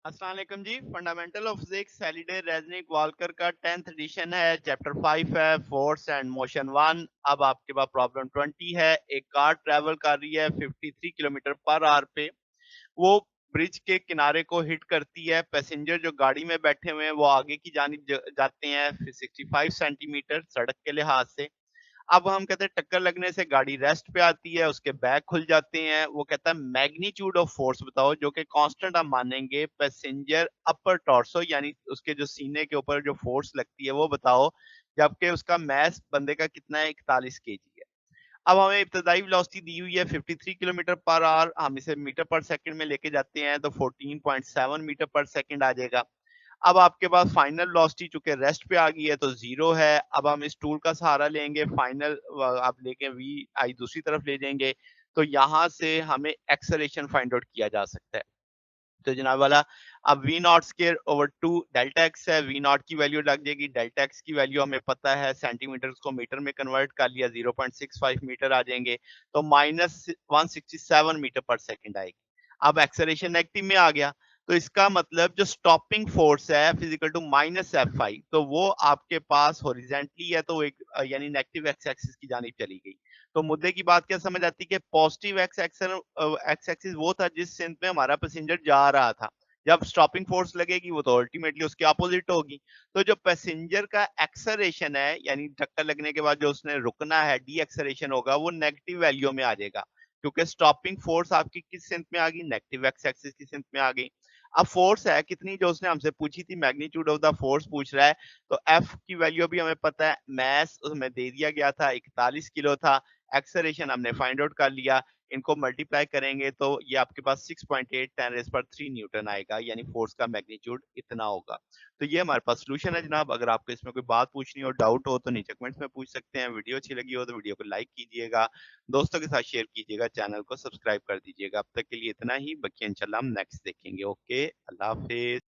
अस्सलाम वालेकुम जी। Fundamental of physics Halliday Resnick Walker का 10th एडिशन है। चैप्टर 5 है फोर्स एंड मोशन 1। अब आपके पास प्रॉब्लम 20 है। एक कार ट्रेवल कर रही है 53 किलोमीटर पर आवर पे। वो ब्रिज के किनारे को हिट करती है। पैसेंजर जो गाड़ी में बैठे हुए हैं वो आगे की जानिब जाते हैं 65 सेंटीमीटर सड़क के लिहाज से। अब हम कहते हैं टक्कर लगने से गाड़ी रेस्ट पे आती है, उसके बैग खुल जाते हैं। वो कहता है मैग्नीट्यूड ऑफ फोर्स बताओ, जो कि कांस्टेंट हम मानेंगे। पैसेंजर अपर टॉर्सो यानी उसके जो सीने के ऊपर जो फोर्स लगती है वो बताओ, जबकि उसका मास बंदे का कितना है, 41 केजी है। अब हमें इब्तदाई वेलोसिटी दी हुई है 53 किलोमीटर पर आवर। हम इसे मीटर पर सेकंड में लेके जाते हैं तो 14.7 मीटर पर सेकंड आ जाएगा। अब आपके पास फाइनल वेलोसिटी चूंकि रेस्ट पे आ गई है तो जीरो है। अब हम इस टूल का सहारा लेंगे, फाइनल आप लेके वी आई दूसरी तरफ ले जाएंगे, तो यहाँ से हमें एक्सेलरेशन फाइंड आउट किया जा सकता है। तो जनाब वाला, अब v naught square over two delta x है। वी नॉट की वैल्यू लग जाएगी, डेल्टा एक्स की वैल्यू हमें पता है, सेंटीमीटर को मीटर में कन्वर्ट कर लिया, 0.65 मीटर आ जाएंगे, तो माइनस 167 मीटर पर सेकंड आएगी। अब एक्सेलरेशन नेगेटिव में आ गया, तो इसका मतलब जो स्टॉपिंग फोर्स है physical to minus F I, तो वो आपके पास हॉरिजेंटली है, तो एक यानी नेगेटिव एक्स एक्सिस की जानिब चली गई। तो मुद्दे की बात क्या समझ आती है कि पॉजिटिव एक्स एक्स एक्सिस वो था जिस सेंस में हमारा पैसेंजर जा रहा था। जब स्टॉपिंग फोर्स लगेगी वो तो अल्टीमेटली उसके अपोजिट होगी। तो जो पैसेंजर का एक्सेलरेशन है यानी टक्कर लगने के बाद जो उसने रुकना है, डी एक्सेलरेशन होगा, वो नेगेटिव वैल्यू में आ जाएगा, क्योंकि स्टॉपिंग फोर्स आपकी किस सेंस में आ गई, नेगेटिव एक्स एक्सिस की सेंस में आ गई। अब फोर्स है कितनी जो उसने हमसे पूछी थी, मैग्नीट्यूड ऑफ द फोर्स पूछ रहा है, तो एफ की वैल्यू भी हमें पता है, मास उसमें दे दिया गया था 41 किलो था, एक्सेलरेशन हमने फाइंड आउट कर लिया। इनको मल्टीप्लाई करेंगे तो ये आपके पास 6.8 10 रेज़ पर 3 न्यूटन आएगा, यानी फोर्स का मैग्नीट्यूड इतना होगा। तो ये हमारे पास सॉल्यूशन है जनाब। अगर आपको इसमें कोई बात पूछनी हो, डाउट हो, तो नीचे कमेंट्स में पूछ सकते हैं। वीडियो अच्छी लगी हो तो वीडियो को लाइक कीजिएगा, दोस्तों के साथ शेयर कीजिएगा, चैनल को सब्सक्राइब कर दीजिएगा। अब तक के लिए इतना ही, बाकी इंशाल्लाह हम नेक्स्ट देखेंगे। ओके, अल्लाह हाफ़िज़।